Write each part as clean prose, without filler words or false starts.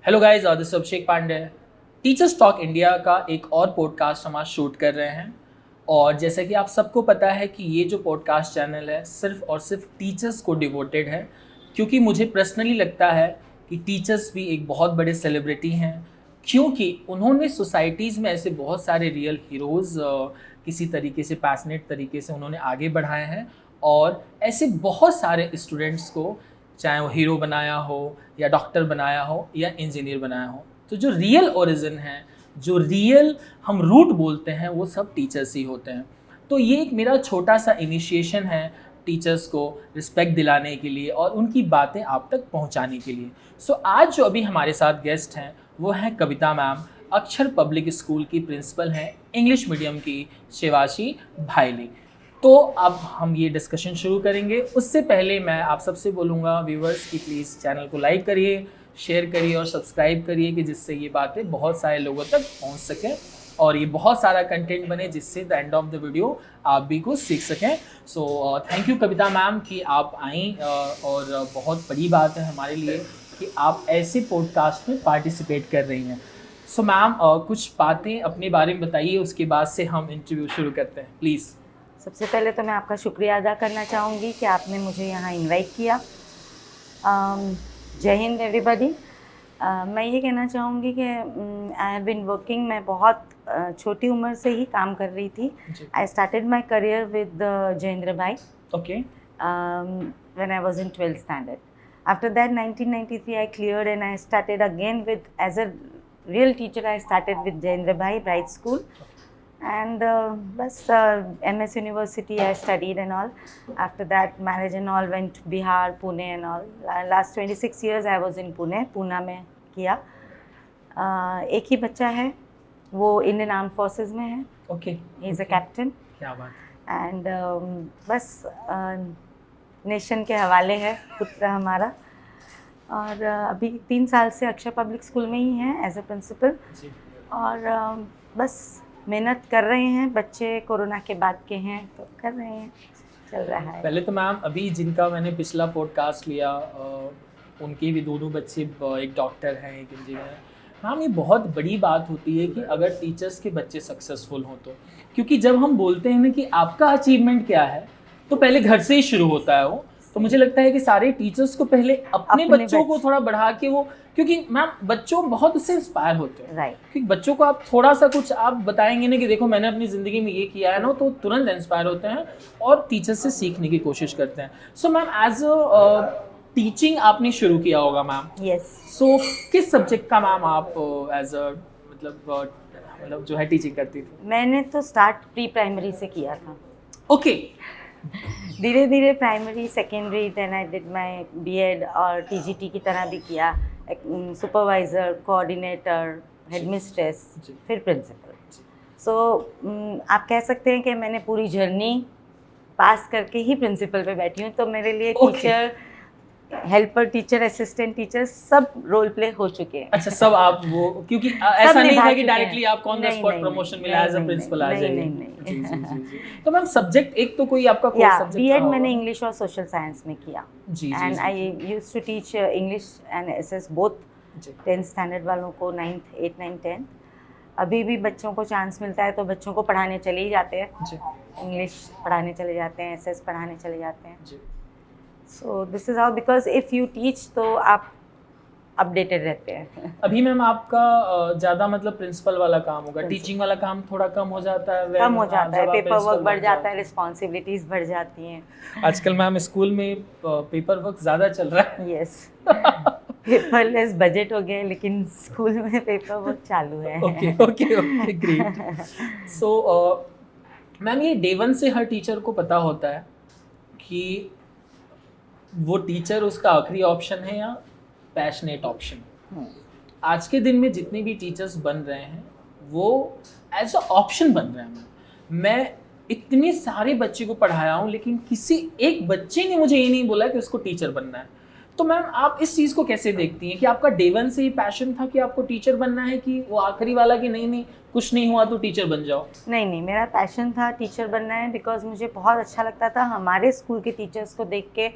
Hello guys, this is Abhishek Pandey. Teachers talk India का एक और पॉडकास्ट हम आज शूट कर रहे हैं। और जैसा कि आप सबको पता है कि ये जो पॉडकास्ट चैनल है सिर्फ और सिर्फ टीचर्स को डिवोटेड है, क्योंकि मुझे पर्सनली लगता है कि टीचर्स भी एक बहुत बड़े सेलिब्रिटी हैं, क्योंकि उन्होंने सोसाइटीज़ में ऐसे बहुत सारे रियल हीरोज़ किसी तरीके से पैशनेट तरीके से उन्होंने आगे बढ़ाए हैं। और ऐसे बहुत सारे स्टूडेंट्स को, चाहे वो हीरो बनाया हो या डॉक्टर बनाया हो या इंजीनियर बनाया हो, तो जो रियल ओरिजिन है, जो रियल हम रूट बोलते हैं, वो सब टीचर्स ही होते हैं। तो ये एक मेरा छोटा सा इनिशिएशन है टीचर्स को रिस्पेक्ट दिलाने के लिए और उनकी बातें आप तक पहुंचाने के लिए। सो आज जो अभी हमारे साथ गेस्ट हैं वो हैं कविता मैम, अक्षर पब्लिक स्कूल की प्रिंसिपल हैं, इंग्लिश मीडियम की शिवाशी भाईली। तो अब हम ये डिस्कशन शुरू करेंगे। उससे पहले मैं आप सबसे बोलूँगा व्यूवर्स कि प्लीज़ चैनल को लाइक करिए, शेयर करिए और सब्सक्राइब करिए, कि जिससे ये बातें बहुत सारे लोगों तक पहुंच सकें और ये बहुत सारा कंटेंट बने जिससे the end of the video आप भी कुछ सीख सकें। So thank you Kavita ma'am कि आप आई, और बहुत बड़ी बात है हमारे लिए कि आप ऐसे पॉडकास्ट में पार्टिसिपेट कर रही हैं। सो मैम कुछ बातें अपने बारे में बताइए, उसके बाद से हम इंटरव्यू शुरू करते हैं प्लीज़। सबसे पहले तो मैं आपका शुक्रिया अदा करना चाहूँगी कि आपने मुझे यहाँ इनवाइट किया। जय हिंद एवरीबॉडी। मैं ये कहना चाहूँगी कि आई हैव बीन वर्किंग, मैं बहुत छोटी उम्र से ही काम कर रही थी। I started my career with Jayendra भाई okay. when I was in 12th standard. After that 1993 I cleared and I started again with, as a real teacher I started with Jayendra Bhai Bright School. And MS University I studied and all. After that marriage and all, went to Bihar, Pune and all. Last 26 years I was in Pune, Poona में किया। एक ही बच्चा है, वो Indian arm forces में है। Okay. He is a captain. क्या बात। एंड बस नेशन के हवाले है पुत्र हमारा। और अभी 3 साल से अक्षर पब्लिक स्कूल में ही हैं एज ए प्रिंसिपल। और बस मेहनत कर रहे हैं, बच्चे कोरोना के बाद के हैं तो कर रहे हैं, चल रहा है। पहले तो मैम अभी जिनका मैंने पिछला पॉडकास्ट लिया उनके भी दोनों बच्चे, एक डॉक्टर हैं एक इंजीनियर है। मैम ये बहुत बड़ी बात होती है कि अगर टीचर्स के बच्चे सक्सेसफुल हों तो, क्योंकि जब हम बोलते हैं ना कि आपका अचीवमेंट क्या है, तो पहले घर से ही शुरू होता है वो। तो मुझे लगता है कि सारे टीचर्स को पहले अपने बच्चों को थोड़ा बढ़ा के वो, क्योंकि मैम बच्चों बहुत उससे इंस्पायर होते हैं। राइट। क्योंकि बच्चों को आप थोड़ा सा कुछ आप बताएंगे ना कि देखो मैंने अपनी ज़िंदगी में ये किया है ना, तो तुरंत इंस्पायर होते हैं और टीचर से सीखने की कोशिश करते हैं। So ma'am as a teaching आपने शुरू किया होगा मैम। यस। सो किस सब्जेक्ट का मैम आप एज अ मतलब जो है टीचिंग करती थी? मैंने तो स्टार्ट प्री प्राइमरी से किया था। ओके। धीरे धीरे primary, secondary, then I did my BEd और टीजीटी की तरह भी किया। सुपरवाइज़र, कोऑर्डिनेटर, हेडमिस्ट्रेस, फिर प्रिंसिपल। सो आप कह सकते हैं कि मैंने पूरी जर्नी पास करके ही प्रिंसिपल पे बैठी हूँ। तो मेरे लिए teacher, helper teacher, assistant teacher सब रोल प्ले हो चुके हैं। अच्छा, सब आप वो, क्योंकि ऐसा नहीं था कि डायरेक्टली आपको ऑन द स्पॉट प्रमोशन मिला एज अ प्रिंसिपल आ जाइए। नहीं। तो मैम सब्जेक्ट एक तो कोई आपका कोई सब्जेक्ट? बीएड मैंने इंग्लिश और सोशल साइंस में किया। जी। And I used to teach English and SS both, 10th standard वालों को, 9th, 8th, 9th, 10th। अभी भी बच्चों को चांस मिलता है तो बच्चों को पढ़ाने चले ही जाते हैं। इंग्लिश पढ़ाने चले जाते हैं, एसएस पढ़ाने चले जाते हैं। सो this is how, because if you teach तो आप अपडेटेड रहते हैं। अभी मैम आपका ज़्यादा मतलब प्रिंसिपल वाला काम होगा, टीचिंग वाला काम थोड़ा कम हो जाता है? कम हो जाता है, पेपर वर्क बढ़ जाता है, रिस्पॉन्सिबिलिटीज बढ़ जाती हैं। आजकल मैम स्कूल में पेपर वर्क ज़्यादा चल रहा है। यस। पेपरलेस बजट हो गया, लेकिन स्कूल में पेपर वर्क चालू है। Okay okay okay, great. So ma'am ये डे 1 से हर टीचर को पता होता है कि वो टीचर उसका आखिरी ऑप्शन है या पैशनेट ऑप्शन। आज के दिन में जितने भी टीचर्स बन रहे हैं वो एज अ ऑप्शन बन रहे हैं। मैं इतने सारे बच्चे को पढ़ाया हूँ, लेकिन किसी एक बच्चे ने मुझे ये नहीं बोला कि उसको टीचर बनना है। तो मैम आप इस चीज़ को कैसे देखती हैं कि आपका डे 1 से ही पैशन था कि आपको टीचर बनना है, कि वो आखिरी वाला कि नहीं कुछ नहीं हुआ तो टीचर बन जाओ? नहीं, मेरा पैशन था टीचर बनना है, बिकॉज मुझे बहुत अच्छा लगता था हमारे स्कूल के टीचर्स को देख के,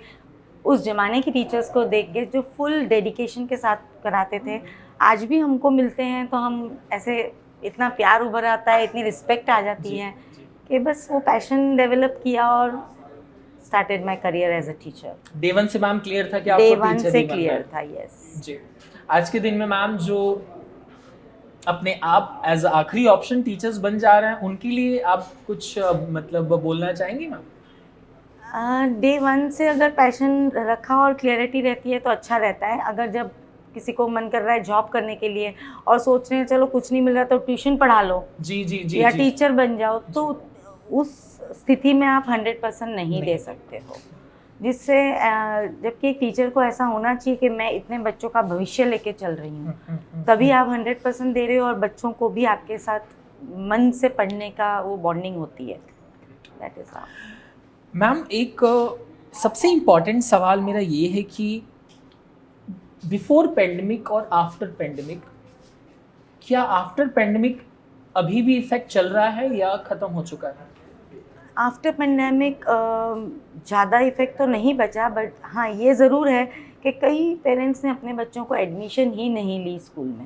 उस ज़माने की टीचर्स को देख के जो फुल डेडिकेशन के साथ कराते थे। आज भी हमको मिलते हैं तो हम ऐसे इतना प्यार उभर आता है, इतनी रिस्पेक्ट आ जाती जी, है जी। कि बस वो पैशन डेवलप किया और started my career as a teacher. Day one से मैम क्लियर था कि डे आपको वन टीचर से ही बनना क्लियर है? था, यस। जी। आज के दिन में मैम जो अपने आप एज आखिरी ऑप्शन टीचर्स बन जा रहे हैं, उनके लिए आप कुछ मतलब बोलना चाहेंगी मैम? डे वन से अगर पैशन रखा और क्लियरिटी रहती है तो अच्छा रहता है। अगर जब किसी को मन कर रहा है जॉब करने के लिए और सोच रहे हैं चलो कुछ नहीं मिल रहा तो ट्यूशन पढ़ा लो जी, जी, जी, या जी। टीचर बन जाओ, तो उस स्थिति में आप 100% नहीं दे सकते हो। जिससे जबकि एक टीचर को ऐसा होना चाहिए कि मैं इतने बच्चों का भविष्य लेके चल रही हूँ, तभी आप 100% दे रहे हो और बच्चों को भी आपके साथ मन से पढ़ने का वो बॉन्डिंग होती है। That is how. मैम एक सबसे इम्पोर्टेंट सवाल मेरा ये है कि बिफोर पेंडेमिक और आफ्टर पेंडेमिक, क्या आफ्टर पेंडेमिक अभी भी इफेक्ट चल रहा है या खत्म हो चुका है? आफ्टर पेंडेमिक ज़्यादा इफेक्ट तो नहीं बचा, बट हाँ ये ज़रूर है कि कई पेरेंट्स ने अपने बच्चों को एडमिशन ही नहीं ली स्कूल में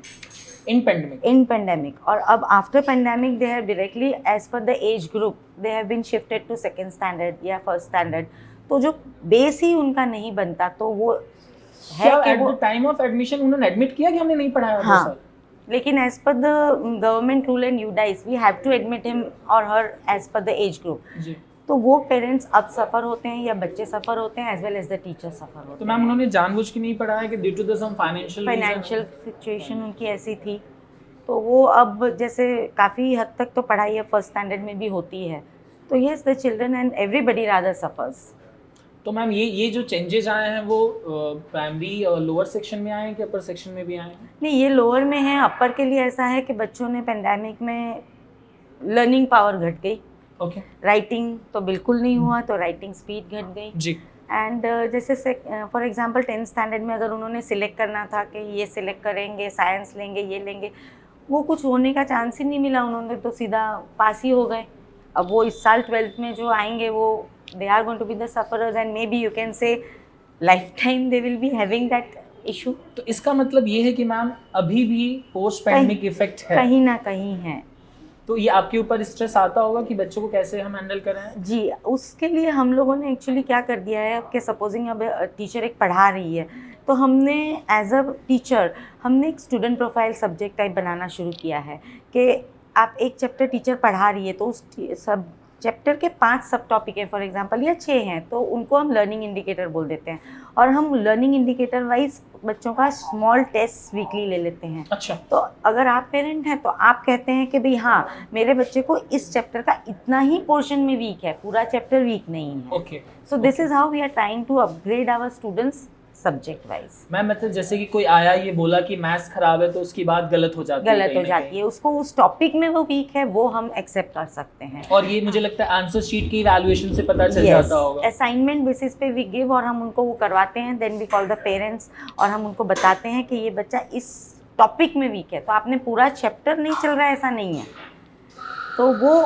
इन पेंडेमिक? इन पेंडेमिक। और अब after pandemic they have directly as per the age group they have been shifted to second standard या फर्स्ट स्टैंडर्ड। तो जो बेस ही उनका नहीं बनता तो वो है क्या कि एट वो द टाइम ऑफ एडमिशन उन्होंने एडमिट किया कि हमने नहीं पढ़ाया 2 हाँ, साल? लेकिन as per the government rule and UDISE we have to admit him or her as per the age group. जी। तो वो पेरेंट्स अब सफ़र होते हैं या बच्चे सफ़र होते हैं as well as the teacher suffer होते तो हैं। मैम उन्होंने जानबूझ के नहीं पढ़ाया कि due to the some financial situation उनकी ऐसी थी, तो वो अब जैसे काफ़ी हद तक तो पढ़ाई अब फर्स्ट स्टैंडर्ड में भी होती है, तो yes the children and everybody rather suffers. तो मैम ये जो चेंजेस आए हैं वो प्राइमरी और लोअर सेक्शन में आए हैं कि अपर सेक्शन में भी आए हैं? नहीं, ये लोअर में है। अपर के लिए ऐसा है कि बच्चों ने पेंडेमिक में लर्निंग पावर घट गई, ओके। राइटिंग तो बिल्कुल नहीं हुआ, तो राइटिंग स्पीड घट गई। जी। एंड जैसे फॉर एग्जांपल 10th स्टैंडर्ड में अगर उन्होंने सिलेक्ट करना था कि ये सिलेक्ट करेंगे, साइंस लेंगे, ये लेंगे, वो कुछ होने का चांस ही नहीं मिला, उन्होंने तो सीधा पास ही हो गए। अब वो इस साल 12th में जो आएंगे वो they are going to be the sufferers and maybe you can say lifetime they will be having that issue. तो इसका मतलब ये है कि मैम अभी भी पोस्ट पैंडेमिक इफेक्ट है? कहीं ना कहीं है। तो ये आपके ऊपर स्ट्रेस आता होगा कि बच्चों को कैसे हम हैंडल करें? जी, उसके लिए हम लोगों ने एक्चुअली क्या कर दिया है कि सपोजिंग अब टीचर एक पढ़ा रही है, तो हमने एज अ टीचर हमने एक स्टूडेंट प्रोफाइल सब्जेक्ट टाइप बनाना शुरू किया है कि आप एक चैप्टर टीचर पढ़ा रही है तो उस सब चैप्टर के 5 सब टॉपिक है फॉर एग्जांपल या 6 हैं, तो उनको हम लर्निंग इंडिकेटर बोल देते हैं और हम लर्निंग इंडिकेटर वाइज बच्चों का स्मॉल टेस्ट वीकली ले लेते हैं। अच्छा। तो अगर आप पेरेंट हैं तो आप कहते हैं कि भाई हाँ, मेरे बच्चे को इस चैप्टर का इतना ही पोर्शन में वीक है, पूरा चैप्टर वीक नहीं है। Okay. So this is how we are trying to upgrade our students subject wise. Ma'am मतलब जैसे कि कोई आया ये बोला कि मैथ्स खराब है तो उसकी बात गलत हो जाती है, गलत कहीं हो ना जाती कहीं। है, उसको उस टॉपिक में वो वीक है वो हम एक्सेप्ट कर सकते हैं। और ये मुझे लगता है आंसर शीट की इवैल्यूएशन से पता चल जाता होगा। असाइनमेंट बेसिस पे वी गिव और हम उनको वो करवाते हैं, then we call the parents और हम उनको बताते हैं कि ये बच्चा इस टॉपिक में वीक है, तो आपने पूरा चैप्टर नहीं चल रहा है ऐसा नहीं है, तो वो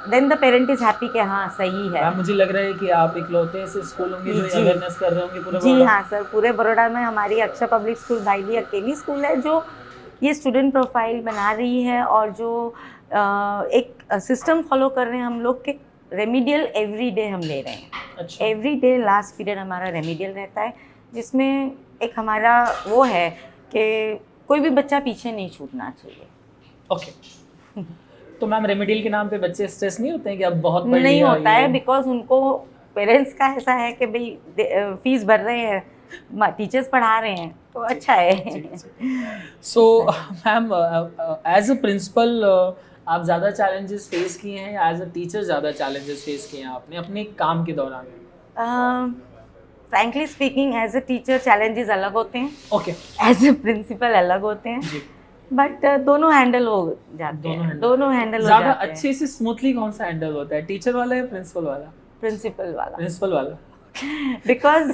then the parent is happy कि हाँ सही है। मैम मुझे लग रहा है कि आप इकलौते ऐसे स्कूल होंगे जो जी। अवेयरनेस कर रहे होंगे पूरे जी बड़ौदा। हाँ सर, पूरे बड़ौदा में हमारी अक्षर पब्लिक स्कूल भाईली अकेली स्कूल है जो ये स्टूडेंट प्रोफाइल बना रही है और जो एक सिस्टम फॉलो कर रहे हैं हम लोग के रेमिडियल एवरी डे हम ले रहे हैं। अच्छा। एवरी डे लास्ट पीरियड हमारा रेमिडियल रहता है, जिसमें एक हमारा वो है कि कोई भी बच्चा पीछे नहीं छूटना चाहिए। ओके। तो मैम रेमेडियल के नाम पे बच्चे स्ट्रेस नहीं होते हैं कि अब बहुत पढ़ नहीं लिया होता ये? है, बिकॉज उनको पेरेंट्स का ऐसा है कि भाई फीस भर रहे हैं, टीचर्स पढ़ा रहे हैं, तो अच्छा है। So ma'am as a principal आप ज़्यादा चैलेंजेस फेस किए हैं या एज अ टीचर ज़्यादा चैलेंजेस फेस किए हैं आपने अपने काम के दौरान? Frankly speaking as a teacher challenges अलग होते हैं, ओके। एज अ प्रिंसिपल अलग होते हैं, जी। बट दोनों हैंडल हो जाते हैं, दोनों हैंडल हो ज़्यादा जाते हैं। अच्छे से स्मूथली कौन सा हैंडल होता है, टीचर वाला या प्रिंसिपल वाला? प्रिंसिपल वाला। प्रिंसिपल वाला। बिकॉज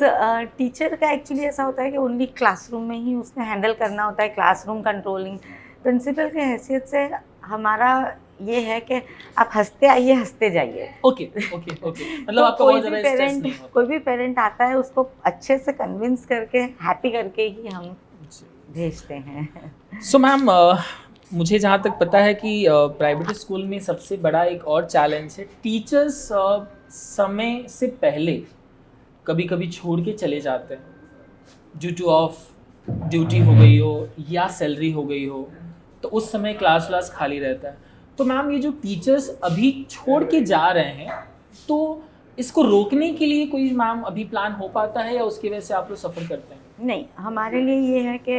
टीचर का एक्चुअली ऐसा होता है कि ओनली क्लासरूम में ही उसने हैंडल करना होता है, क्लासरूम कंट्रोलिंग। प्रिंसिपल की हैसियत से हमारा ये है कि आप हंसते आइए हंसते जाइए। ओके ओके ओके, मतलब आपका बहुत ज़्यादा स्ट्रेस नहीं होता। कोई भी पेरेंट आता है उसको अच्छे से कन्विंस करके हैप्पी करके ही हम भेजते हैं। सो मैम, मुझे जहाँ तक पता है कि प्राइवेट स्कूल में सबसे बड़ा एक और चैलेंज है, टीचर्स समय से पहले कभी कभी छोड़ के चले जाते हैं, ड्यू टू ऑफ ड्यूटी हो गई हो या सैलरी हो गई हो, तो उस समय क्लास व्लास खाली रहता है। तो मैम, ये जो टीचर्स अभी छोड़ के जा रहे हैं, तो इसको रोकने के लिए कोई मैम अभी प्लान हो पाता है, या उसकी वजह से आप लोग सफ़र करते हैं? नहीं, हमारे लिए ये है कि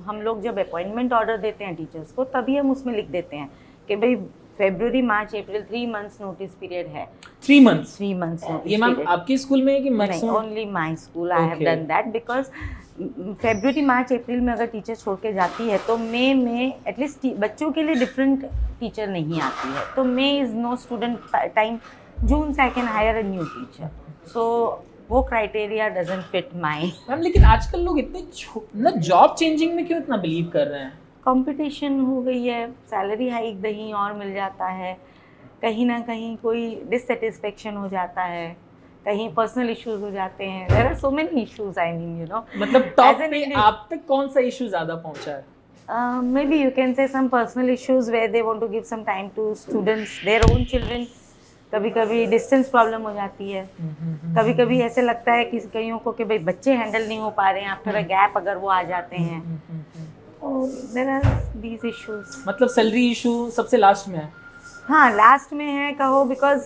हम लोग जब अपॉइंटमेंट ऑर्डर देते हैं टीचर्स को, तभी हम उसमें लिख देते हैं कि भाई फरवरी, मार्च, अप्रैल 3 मंथ्स नोटिस पीरियड है। 3 मंथ्स? 3 मंथ्स नोटिस ये मैम पीरियड। आपके स्कूल में है कि नहीं, maximum? Only my school I have Okay. Done that, because फरवरी, मार्च, अप्रैल में अगर टीचर छोड़ के जाती है तो मई में एटलीस्ट बच्चों के लिए डिफरेंट टीचर नहीं आती है, तो May is no student time, जून से I can hire a new teacher, so वो criteria doesn't fit my. Ma'am, लेकिन आजकल लोग इतने मतलब जॉब चेंजिंग में क्यों इतना बिलीव कर रहे हैं? कंपटीशन हो गई है, सैलरी हाइक कहीं और मिल जाता है, कहीं ना कहीं कोई डिससेटिस्फेक्शन हो जाता है, कहीं पर्सनल इश्यूज हो जाते हैं, there are so many issues, I mean you know. मतलब टॉप पे आप तक कौन सा इशू ज़्यादा पहुंचा है? Maybe you can say some personal issues where they want to give some time to students, their own children. कभी कभी डिस्टेंस प्रॉब्लम हो जाती है, कभी कभी ऐसे लगता है कि कईयों को कि भाई बच्चे हैंडल नहीं हो पा रहे हैं, आफ्टर अ गैप अगर वो आ जाते हैं, तो देयर आर दीज इश्यूज। मतलब सैलरी इशू सबसे लास्ट में है? हाँ, लास्ट में है कहो, because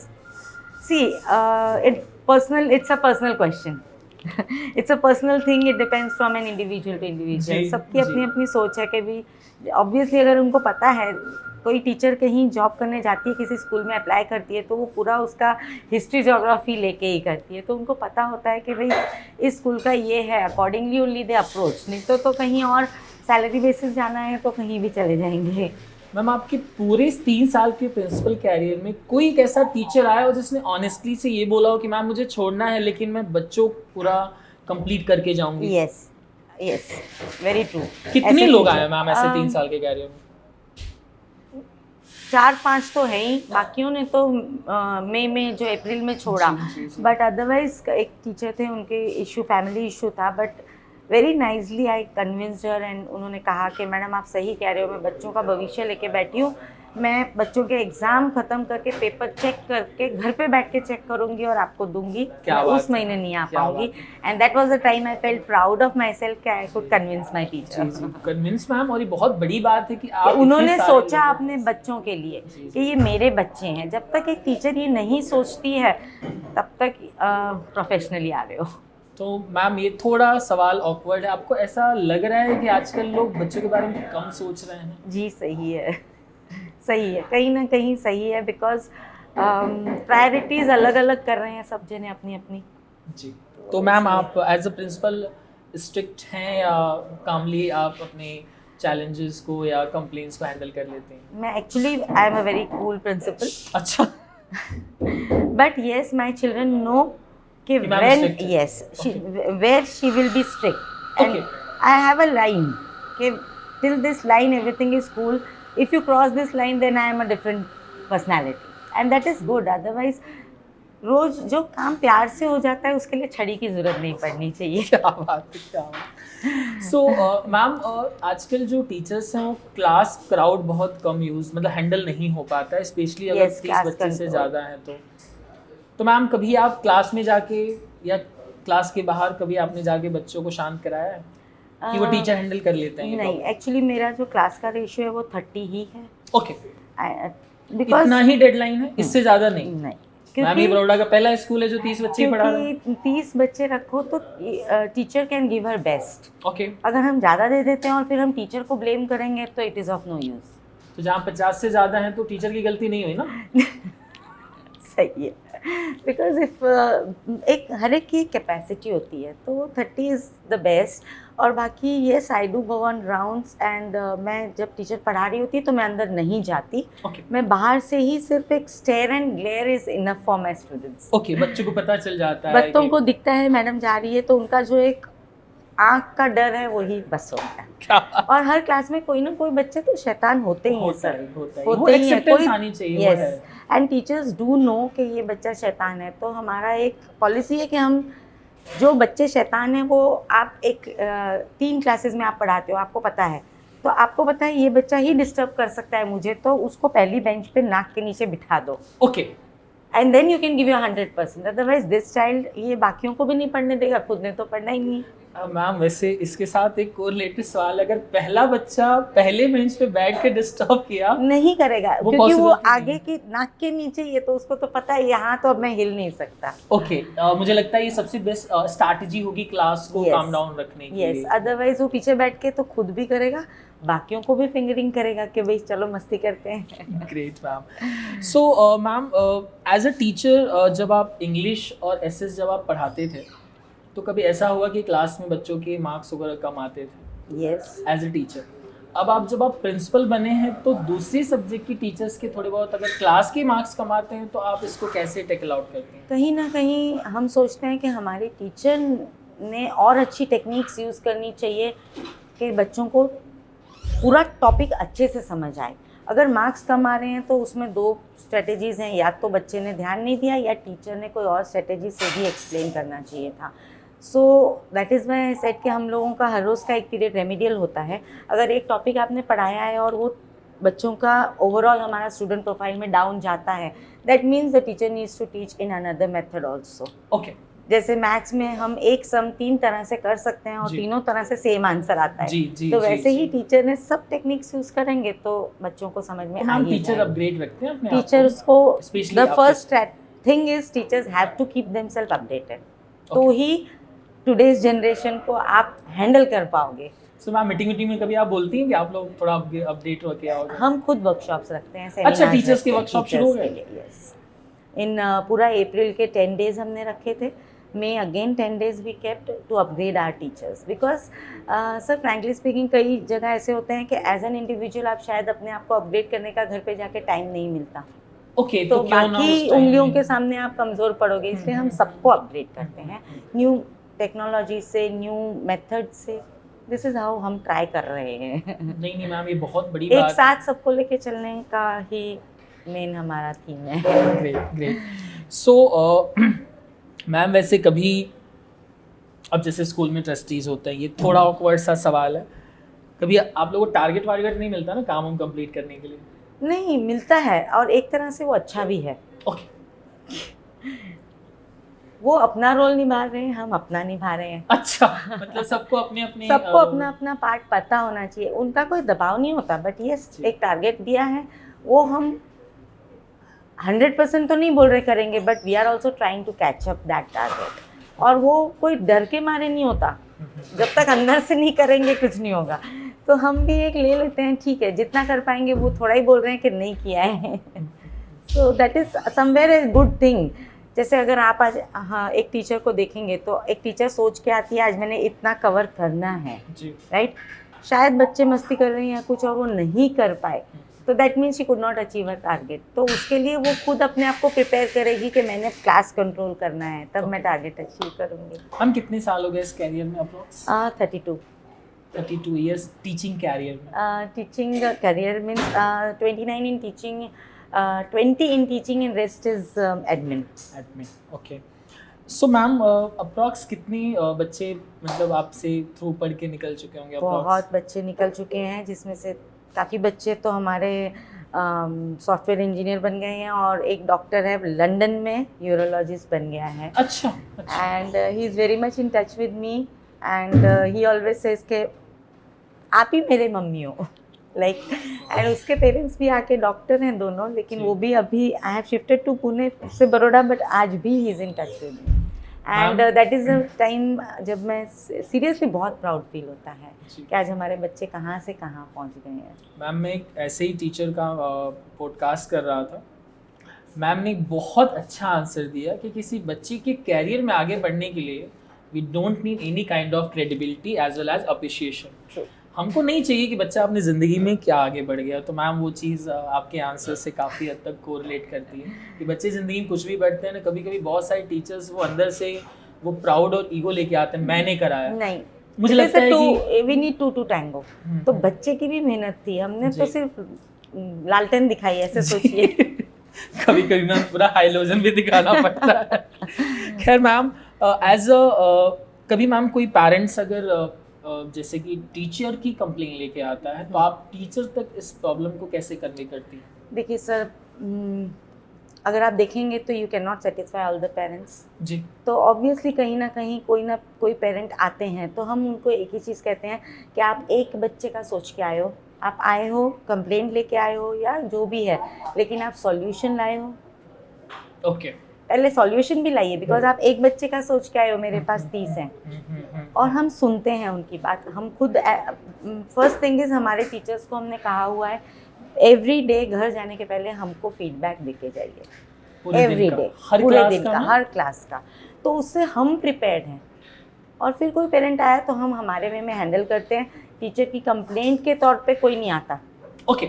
see it's a personal question, it's a personal thing, it depends from an individual to individual. सबकी अपनी अपनी सोच है कि भी ऑब्वियसली अगर उनको पता है कोई टीचर कहीं जॉब करने जाती है, किसी स्कूल में अप्लाई करती है, तो वो पूरा उसका हिस्ट्री जोग्राफी लेके ही करती है, तो उनको पता होता है कि भाई इस स्कूल का ये है, अकॉर्डिंगली ओनली दे अप्रोच, नहीं तो कहीं और सैलरी बेसिस जाना है तो कहीं भी चले जाएंगे। मैम, आपके पूरे 3 साल के प्रिंसिपल कैरियर में कोई एक ऐसा टीचर आया हो जिसने ऑनेस्टली से ये बोला हो कि मैम मुझे छोड़ना है, लेकिन मैं बच्चों पूरा कंप्लीट करके जाऊंगी? Yes, very true. कितने लोग आए मैम ऐसे 3 साल के कैरियर में? 4-5 तो है ही, बाकियों ने तो मई में जो अप्रैल में छोड़ा, बट अदरवाइज एक टीचर थे, उनके इशू फैमिली इशू था, but very nicely I convinced her, and उन्होंने कहा कि मैडम आप सही कह रहे हो, मैं बच्चों का भविष्य लेके बैठी हूँ, मैं बच्चों के एग्ज़ाम ख़त्म करके पेपर चेक करके घर पे बैठ के चेक करूँगी और आपको दूंगी, उस महीने नहीं आ पाऊँगी। And that was the time I felt proud of my self कि I could convince my teacher. Convince ma'am, और ये बहुत बड़ी बात है कि आप उन्होंने सोचा अपने बच्चों के लिए कि ये मेरे बच्चे हैं। जब तक एक टीचर ये नहीं सोचती है तब तक प्रोफेशनली आ रहे हो। तो मैम, ये थोड़ा सवाल ऑकवर्ड है, आपको ऐसा लग रहा है कि आजकल लोग बच्चों के बारे में कम सोच रहे हैं? जी सही है, सही है, कहीं ना कहीं सही है, बिकॉज प्रायोरिटीज़ अलग अलग कर रहे हैं सब जने अपनी अपनी। जी, तो मैम आप एज अ प्रिंसिपल स्ट्रिक्ट हैं या कामली आप अपने चैलेंजेस को या कंप्लेंट्स को हैंडल कर लेते हैं? मैं actually I am a very cool principal, अच्छा। But yes my children know कि when yes where she will be strict, and I have a line कि till this line everything is cool, if you cross this line then I am a different personality, and that is good, otherwise रोज जो काम प्यार से हो जाता है उसके लिए छड़ी की जरूरत नहीं पड़नी चाहिए। क्या बात है, क्या बात। सो मैम, आजकल जो टीचर्स हैं वो क्लास क्राउड बहुत कम यूज मतलब हैंडल नहीं हो पाता है, स्पेशली अगर 30 बच्चे से ज़्यादा हैं तो मैम कभी आप क्लास में जाके या क्लास के बाहर कभी आपने जाके बच्चों को शांत कराया है कि वो टीचर हैंडल कर लेते हैं? नहीं, एक्चुअली मेरा जो क्लास का रेशियो है वो 30 ही है। ओके, बिकॉज इतना ही डेडलाइन है, इससे ज़्यादा नहीं? नहीं, मैम ये बड़ौदा का पहला स्कूल है जो 30 बच्चे पढ़ा रहा है। 30 बच्चे रखो तो teacher can give her best. Okay, अगर हम ज़्यादा दे देते हैं और फिर हम टीचर को ब्लेम करेंगे तो it is of no use. तो जहाँ 50 से ज़्यादा हैं तो टीचर की गलती नहीं हुई ना? सही है, बिकॉज इफ हर एक की कैपेसिटी होती है तो 30 इज़ द बेस्ट। और बाकी yes I do go on rounds, and मैं जब टीचर पढ़ा रही होती तो मैं अंदर नहीं जाती। मैं बाहर से ही सिर्फ एक stare and glare is enough for my students. Okay, बच्चों को पता चल जाता है, बच्चों को दिखता है मैडम जा रही है, तो उनका जो एक आँख का डर है वही बस होता है। और हर क्लास में कोई ना कोई बच्चे तो शैतान होते ही हैं सर, होते ही हैं, कोई आनी चाहिए। Yes, and teachers do know कि ये बच्चा शैतान है, तो हमारा एक पॉलिसी है कि हम जो बच्चे शैतान हैं वो आप एक 3 क्लासेस में आप पढ़ाते हो, आपको पता है, तो आपको पता है ये बच्चा ही डिस्टर्ब कर सकता है मुझे, तो उसको पहली बेंच पे नाक के नीचे बिठा दो, okay. And then you can give your 100%। Otherwise this child ये बाकियों को भी नहीं पढ़ने देगा, खुद ने तो पढ़ना ही नहीं। मैम वैसे इसके साथ एक और रिलेटेड सवाल, अगर पहला बच्चा पहले बेंच पे बैठ के डिस्टर्ब किया, नहीं करेगा, वो क्योंकि वो possibility आगे की नाक के नीचे, ये तो उसको तो पता है यहाँ तो अब मैं हिल नहीं सकता। ओके। मुझे लगता है ये सबसे बेस्ट स्ट्रैटेजी होगी क्लास को Yes. काम डाउन रखने के यस, लिए। अदरवाइज वो पीछे बैठ के तो खुद भी करेगा, बाकियों को भी फिंगरिंग करेगा कि भाई चलो मस्ती करते हैं। Great ma'am. So ma'am, as a teacher जब आप इंग्लिश और एसएस जब आप पढ़ाते थे, तो कभी ऐसा हुआ कि क्लास में बच्चों के मार्क्स वगैरह कम आते थे यस, एज अ टीचर? अब जब आप प्रिंसिपल बने हैं तो दूसरी सब्जेक्ट की टीचर्स के थोड़े बहुत अगर क्लास के मार्क्स कम आते हैं तो आप इसको कैसे टेकल आउट करते हैं? कहीं ना कहीं हम सोचते हैं कि हमारे टीचर ने और अच्छी टेक्निक्स यूज़ करनी चाहिए कि बच्चों को पूरा टॉपिक अच्छे से समझ आए। अगर मार्क्स कम आ रहे हैं तो उसमें 2 स्ट्रेटेजीज़ हैं, या तो बच्चे ने ध्यान नहीं दिया या टीचर ने कोई और स्ट्रेटेजी से भी एक्सप्लेन करना चाहिए था। So that is why I said कि हम लोगों का हर रोज़ का एक पीरियड रेमेडियल होता है। अगर एक टॉपिक आपने पढ़ाया है और वो बच्चों का ओवरऑल हमारा स्टूडेंट प्रोफाइल में डाउन जाता है, that means the teacher needs to teach in another method also. Okay. जैसे मैथ्स में हम एक सम 3 तरह से कर सकते हैं और जी। तीनों तरह से सेम आंसर आता है, जी जी। तो जी, वैसे जी। ही टीचर ने सब टेक्निक्स यूज़ करेंगे तो बच्चों को समझ में तो आ मैम ही टीचर जाएगा। अपग्रेड रखते हैं अपने आप टीचर्स को Especially the after- first thing is teachers have to keep themselves updated, तो ही टुडेज जनरेशन को आप हैंडल कर पाओगे। सो मैम मीटिंग में कभी आप बोलती हैं कि आप लोग थोड़ा अपडेट रखे आओ? हम खुद वर्कशॉप्स रखते हैं, अच्छा, seminars टीचर्स के रखते हैं वर्कशॉप शुरू हो teachers गए? के लिए, yes। इन पूरा अप्रैल के 10 डेज हमने रखे थे। May again 10 days we kept to upgrade our teachers because sir frankly speaking कई जगह ऐसे होते हैं कि एज एन इंडिविजुअल आप शायद अपने आप को अपग्रेड करने का घर पे जाके टाइम नहीं मिलता, ओके। तो क्यों ना बाकी उस time उंगलियों में- के सामने आप कमज़ोर पड़ोगे, इसलिए हम सबको अपग्रेड करते हैं न्यू टेक्नोलॉजी से, न्यू मेथड से। दिस इज़ हाउ हम ट्राई कर रहे हैं। नहीं नहीं मैम, ये बहुत बड़ी एक बात साथ सबको लेके चलने का ही मेन हमारा थीम है। Great great. सो मैम वैसे कभी, अब जैसे स्कूल में ट्रस्टीज होते हैं, ये थोड़ा ऑकवर्ड सा सवाल है, कभी आप लोगों को टारगेट वारगेट नहीं मिलता ना काम हम कंप्लीट करने के लिए? नहीं मिलता है, और एक तरह से वो अच्छा भी है। ओके। वो अपना रोल निभा रहे हैं, हम अपना निभा रहे हैं। अच्छा, मतलब सबको अपने अपने सबको अपना अपना पार्ट पता होना चाहिए, उनका कोई दबाव नहीं होता, बट यस जी। एक टारगेट दिया है, वो हम 100% तो नहीं बोल रहे करेंगे, but we are also trying to catch up that target. और वो कोई डर के मारे नहीं होता, जब तक अंदर से नहीं करेंगे कुछ नहीं होगा। तो हम भी एक ले लेते हैं, ठीक है जितना कर पाएंगे, वो थोड़ा ही बोल रहे हैं कि नहीं किया है। So that is somewhere a good thing. जैसे अगर आप आज एक टीचर को देखेंगे तो एक टीचर सोच के आती है आज मैंने इतना कवर करना है, जी। राइट। शायद बच्चे मस्ती कर रहे हैं या कुछ और वो नहीं कर पाए, तो that means she could not achieve a target. तो उसके लिए वो खुद अपने आप को प्रिपेयर करेगी कि मैंने क्लास कंट्रोल करना है, तब मैं टारगेट अचीव करूँगी। हम कितने साल हो गए इस कैरियर में अप्रोक्स? 32 ईयर्स टीचिंग कैरियर में। Teaching career means 29 in teaching, 20 in teaching and rest is admin. Okay. So ma'am approx कितने बच्चे मतलब आपसे थ्रू पढ़ के निकल चुके होंगे? बहुत बच्चे निकल चुके हैं, जिसमें से काफ़ी बच्चे तो हमारे सॉफ्टवेयर इंजीनियर बन गए हैं, और एक डॉक्टर है लंदन में, यूरोलॉजिस्ट बन गया है। अच्छा। And he is very much in touch with me, and he always says के आप ही मेरे मम्मी हो, लाइक। एंड उसके पेरेंट्स भी आके डॉक्टर हैं दोनों, लेकिन वो भी अभी I have shifted to Pune से बड़ौदा, बट आज भी he is in touch with me. And that is a time जब मैं सीरियसली बहुत प्राउड फील होता है कि आज हमारे बच्चे कहाँ से कहाँ पहुँच गए हैं। मैम मैं एक ऐसे ही टीचर का पॉडकास्ट कर रहा था, मैम ने बहुत अच्छा आंसर दिया कि किसी बच्चे के कैरियर में आगे बढ़ने के लिए we don't need any kind of credibility as well as appreciation. हमको नहीं चाहिए कि बच्चा अपनी ज़िंदगी में क्या आगे बढ़ गया। तो मैम वो चीज़ आपके आंसर से काफ़ी हद तक कोरिलेट करती है कि बच्चे ज़िंदगी में कुछ भी बढ़ते हैं ना, कभी कभी बहुत सारे टीचर्स वो अंदर से वो प्राउड और ईगो लेके आते हैं, मैंने कराया। नहीं, मुझे लगता है कि वी नीड टू टैंगो। तो बच्चे की भी मेहनत थी, हमने तो सिर्फ लालटेन दिखाई, ऐसे सोचिए। कभी कभी मैम पूरा हाइलोजन भी दिखाना पड़ता है। खैर मैम, एज अ कभी मैम कोई पेरेंट्स अगर जैसे कि टीचर की कंप्लेन लेके आता है तो आप टीचर तक इस प्रॉब्लम को कैसे कन्वे करती हैं? देखिए सर, अगर आप देखेंगे तो you can not satisfy all the parents. जी। तो ऑब्वियसली कहीं ना कहीं कोई ना कोई पेरेंट आते हैं तो हम उनको एक ही चीज़ कहते हैं कि आप एक बच्चे का सोच के आए हो, आप आए हो कंप्लेंट लेके आए हो या जो भी है, लेकिन आप सॉल्यूशन लाए हो। ओके। पहले सॉल्यूशन भी लाइए, बिकॉज आप एक बच्चे का सोच के आए हो, मेरे पास 30 हैं और हम सुनते हैं उनकी बात। हम खुद फर्स्ट थिंग इज हमारे टीचर्स को हमने कहा हुआ है एवरी डे घर जाने के पहले हमको फीडबैक देके जाइए, एवरी डे, पूरे दिन का, हर क्लास का। तो उससे हम प्रिपेयर्ड हैं। और फिर कोई पेरेंट आया तो हम हमारे वे में हैंडल करते हैं। टीचर की कंप्लेंट के तौर पे कोई नहीं आता। Okay.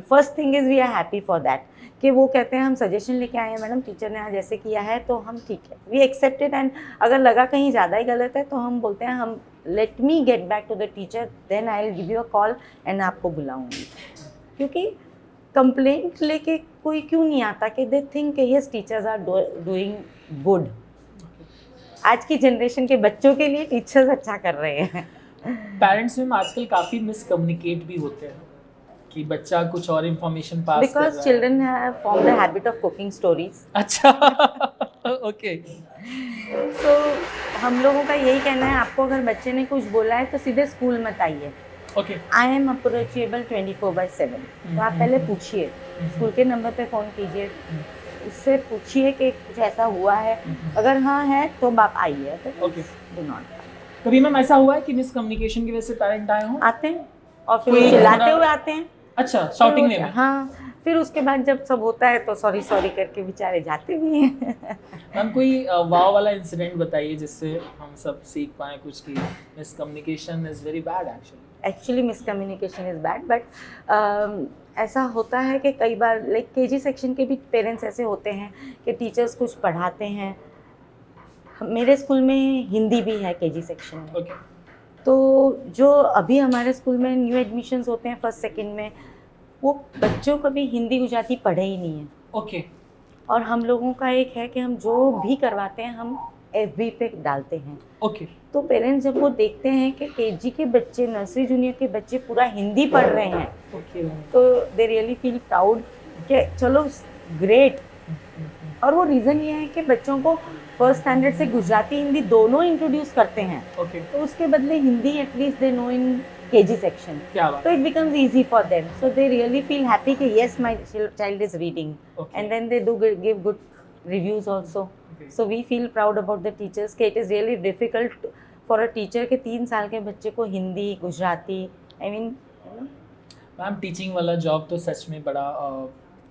First thing is we are happy for that कि वो कहते हैं हम सजेशन लेके आए हैं मैडम, टीचर ने आज ऐसे किया है तो हम ठीक है, वी एक्सेप्टेड। एंड अगर लगा कहीं ज़्यादा ही गलत है तो हम बोलते हैं हम let me get back to the teacher, then I will give you a call and आपको बुलाऊंगी। क्योंकि कंप्लेंट लेके कोई क्यों नहीं आता कि they think yes teachers are doing good. आज की जनरेशन के बच्चों के लिए टीचर्स अच्छा कर रहे हैं। पेरेंट्स में आजकल काफ़ी मिसकम्युनिकेट भी होते हैं कि बच्चा कुछ और इन्फॉर्मेशन पास कर रहा है। Because children have form the habit of cooking stories. अच्छा। ओके। तो हम लोगों का यही कहना है, आपको अगर बच्चे ने कुछ बोला है तो सीधे स्कूल मत आइए। ओके। I am approachable 24/7। तो आप पहले पूछिए, स्कूल के नंबर पे फ़ोन कीजिए, उससे पूछिए कि कुछ ऐसा हुआ है। अगर हाँ है तो आप आइए। ओके। Do not. कभी मैम ऐसा हुआ है कि मिसकम्युनिकेशन की वजह से पेरेंट आए हों? आते हैं और फिर वो चिल्लाते हुए आते हैं। अच्छा, शाउटिंग में? हाँ, फिर उसके बाद जब सब होता है तो सॉरी सॉरी करके बेचारे जाते भी हैं। मैम कोई वाव वाला इंसिडेंट बताइए जिससे हम सब सीख पाएँ कुछ कि miscommunication is very bad actually miscommunication is bad, but ऐसा होता है कि कई बार लाइक केजी सेक्शन के भी पेरेंट्स ऐसे होते हैं कि टीचर्स कुछ पढ़ाते हैं। मेरे स्कूल में हिंदी भी है केजी सेक्शन में। ओके। तो जो अभी हमारे स्कूल में न्यू एडमिशन्स होते हैं फर्स्ट सेकंड में, वो बच्चों को भी हिंदी गुजराती पढ़े ही नहीं है। ओके। और हम लोगों का एक है कि हम जो भी करवाते हैं हम FB पे डालते हैं। ओके। तो पेरेंट्स जब वो देखते हैं कि केजी के बच्चे, नर्सरी जूनियर के बच्चे पूरा हिंदी पढ़ रहे हैं, ओके, तो दे रियली फील प्राउड कि चलो ग्रेट। और वो रीज़न ये है कि बच्चों को फर्स्ट स्टैंडर्ड से गुजराती हिंदी दोनों इंट्रोड्यूस करते हैं। ओके। तो उसके बदले Hindi at least they know in KG section. क्या बात। So it becomes easy for them. So they really feel happy कि yes, my child is reading. Okay. And then they do give good reviews also. Okay. So we feel proud about the teachers कि it is really difficult for a teacher के 3 साल के बच्चे को Hindi, Gujarati, I mean, you know. Ma'am teaching वाला job तो सच में बड़ा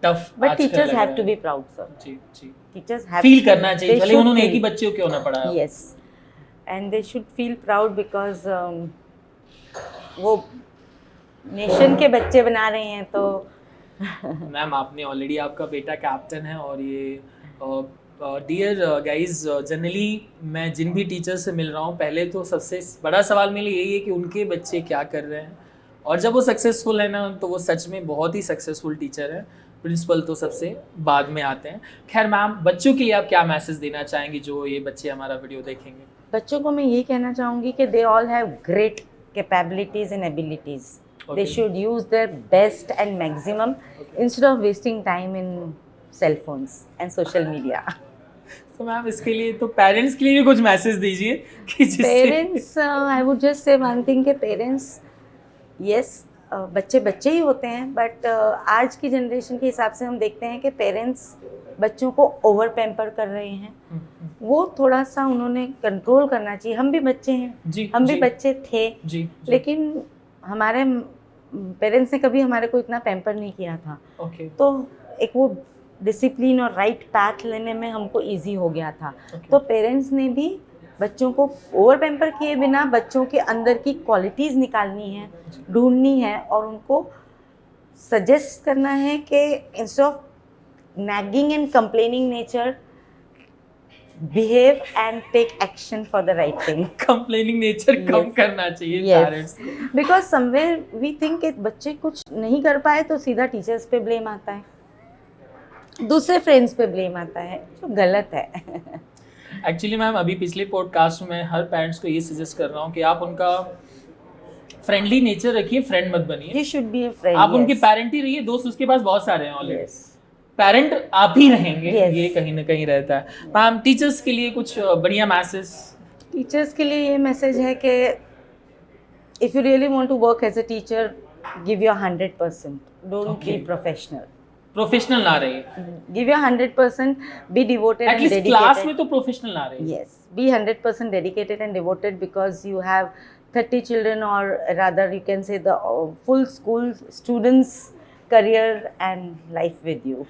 tough. But teachers have to be proud, sir. जी जी। Teachers have फील करना चाहिए, भले उन्होंने एक ही feel. बच्चे को क्यों ना पढ़ाया। Yes. And they should feel proud because वो नेशन के बच्चे बना रहे हैं। तो मैम आपने ऑलरेडी, आपका बेटा कैप्टन है और ये डियर गाइज, जनरली मैं जिन भी टीचर से मिल रहा हूँ, पहले तो सबसे बड़ा सवाल मेरे लिए यही है कि उनके बच्चे क्या कर रहे हैं, और जब वो सक्सेसफुल है ना तो वो सच में बहुत ही सक्सेसफुल टीचर है। प्रिंसिपल तो सबसे बाद में आते हैं। खैर मैम, बच्चों के लिए आप क्या मैसेज देना चाहेंगे जो ये बच्चे हमारा वीडियो देखेंगे? बच्चों को मैं यही कहना चाहूँगी कि they all have great capabilities and abilities. They should use their best and maximum instead of wasting time in cell phones and social media. So ma'am इसके लिए तो पेरेंट्स के लिए भी कुछ मैसेज दीजिए कि जिससे parents, I would just say one thing कि पेरेंट्स, yes, बच्चे बच्चे ही होते हैं, बट आज की जनरेशन के हिसाब से हम देखते हैं कि पेरेंट्स बच्चों को ओवर पैम्पर कर रहे हैं। वो थोड़ा सा उन्होंने कंट्रोल करना चाहिए। हम भी बच्चे हैं जी, हम जी, भी बच्चे थे जी, लेकिन हमारे पेरेंट्स ने कभी हमारे को इतना पैम्पर नहीं किया था। ओके। तो एक वो डिसिप्लिन और राइट पैथ लेने में हमको इजी हो गया था। Okay. तो पेरेंट्स ने भी बच्चों को ओवर पैम्पर किए बिना बच्चों के अंदर की क्वालिटीज़ निकालनी है, ढूंढनी है, और उनको सजेस्ट करना है कि instead of nagging and complaining nature, behave and take action for the right thing. Complaining nature come Yes. करना चाहिए Yes. पेरेंट्स को। Because somewhere we think कि बच्चे कुछ नहीं कर पाए तो सीधा टीचर्स पे ब्लेम आता है, दूसरे फ्रेंड्स पे ब्लेम आता है, जो गलत है। एक्चुअली मैम अभी पिछले पॉडकास्ट में हर पेरेंट्स को ये सजेस्ट कर रहा हूँ कि आप उनका फ्रेंडली नेचर रखिए, फ्रेंड मत बनिए। You should be a friend. आप yes. उनके पेरेंट ही रहिए, दोस्त उसके पास बहुत सारे हैं ऑलरेडी। Yes. पेरेंट आप ही रहेंगे, Yes. ये कहीं ना कहीं रहता है। मैम टीचर्स के लिए कुछ बढ़िया मैसेज? टीचर्स के लिए ये मैसेज है कि if you really want to work as a teacher, give your 100%. Don't be professional. Professional ना रहिए, give your 100%. Be devoted and at least dedicated. Class में तो प्रोफेशनल ना रहिए। Yes, be 100% dedicated and devoted because you have 30 children, or rather you can say the full school students' career and life with you.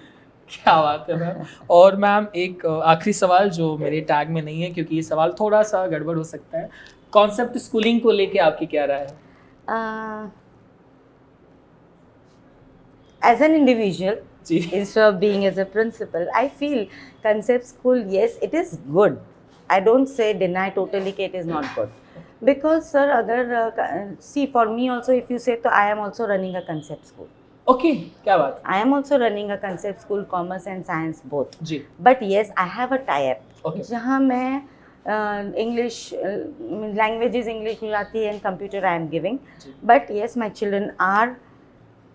क्या बात है ma'am. और ma'am एक आखिरी सवाल जो मेरे टैग में नहीं है, क्योंकि ये सवाल थोड़ा सा गड़बड़ हो सकता है। कॉन्सेप्ट स्कूलिंग को लेके आपकी क्या राय है? As an individual, जी instead of being as a principal, I feel concept school, yes, it is good. I don't say deny totally that it is not good. Because sir, agar see, for me also, if you say, so I am also running a concept school. Okay, क्या बात I am also running a concept school, commerce and science both. Ji. But yes, I have a tie-up. Okay. जहाँ मैं English languages, English, Gujarati and computer I am giving. जी। But yes, my children are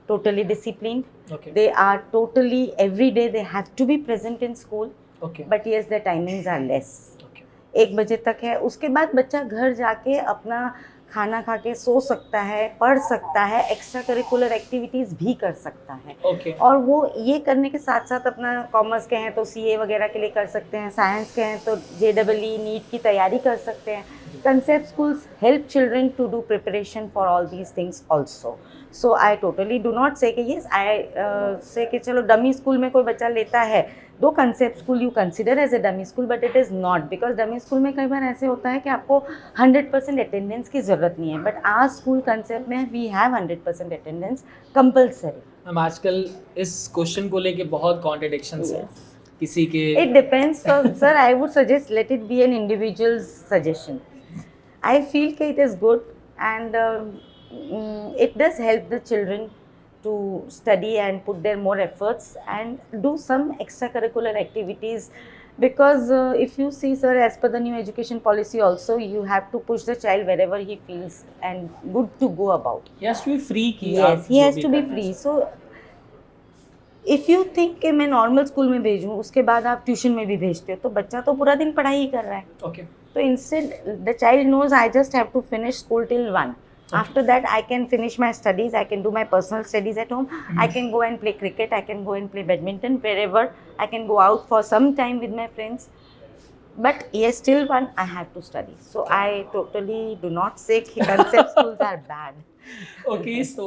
totally disciplined. Okay. They are totally, every day they have to be present in school. Okay But yes, their timings are less. Okay 1 बजे तक है, उसके बाद बच्चा घर जाके अपना खाना खा के सो सकता है, पढ़ सकता है, एक्स्ट्रा करिकुलर एक्टिविटीज़ भी कर सकता है। ओके और वो ये करने के साथ साथ अपना कॉमर्स के हैं तो सीए वगैरह के लिए कर सकते हैं, साइंस के हैं तो JEE नीट की तैयारी कर सकते हैं। Concept schools help children to do preparation for all these things also. So I totally do not say कि येस, आई से कि चलो डमी स्कूल में कोई बच्चा लेता है, दो concept school you consider as a dummy school, but it is not, because dummy school में कई बार ऐसे होता है कि आपको 100% अटेंडेंस की ज़रूरत नहीं है, बट आवर स्कूल कंसेप्ट में we have 100% attendance compulsory. Ma'am आजकल इस क्वेश्चन को लेके बहुत कॉन्ट्रडिक्शंस हैं किसी के। It depends. So, sir, I would suggest let it be an individual's suggestion. I feel that it is good, and it does help the children to study and put their more efforts and do some extracurricular activities. Because if you see, sir, as per the new education policy also, you have to push the child wherever he feels and good to go about. He has to be free कि Yes, आप he जो has भी to be करना free. है। So, if you think कि मैं normal school में भेजूँ, उसके बाद आप ट्यूशन में भी भेजते हो, तो बच्चा तो पूरा दिन पढ़ाई ही कर रहा है। Okay So instead, the child knows I just have to finish school till 1. Okay. After that, I can finish my studies. I can do my personal studies at home. I can go and play cricket. I can go and play badminton wherever. I can go out for some time with my friends. But yes, till 1, I have to study. So I totally do not say कि concept schools are bad. Okay so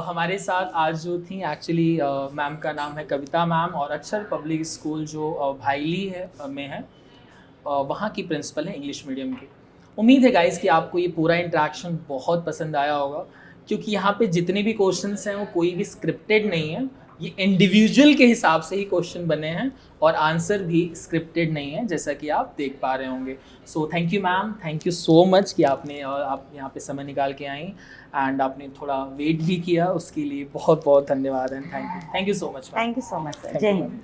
हमारे साथ आज जो थी actually ma'am का नाम है कविता ma'am, और अक्षर पब्लिक स्कूल जो भाईली है में है, वहाँ की प्रिंसिपल है इंग्लिश मीडियम की। उम्मीद है गाइस कि आपको ये पूरा इंटरेक्शन बहुत पसंद आया होगा, क्योंकि यहाँ पे जितने भी क्वेश्चंस हैं वो कोई भी स्क्रिप्टेड नहीं है, ये इंडिविजुअल के हिसाब से ही क्वेश्चन बने हैं और आंसर भी स्क्रिप्टेड नहीं है, जैसा कि आप देख पा रहे होंगे। So thank you ma'am, thank you so much कि आप यहाँ पे समय निकाल के आई एंड आपने थोड़ा वेट भी किया, उसके लिए बहुत बहुत धन्यवाद and thank you so much. Thank you so much, sir. Jai Hind.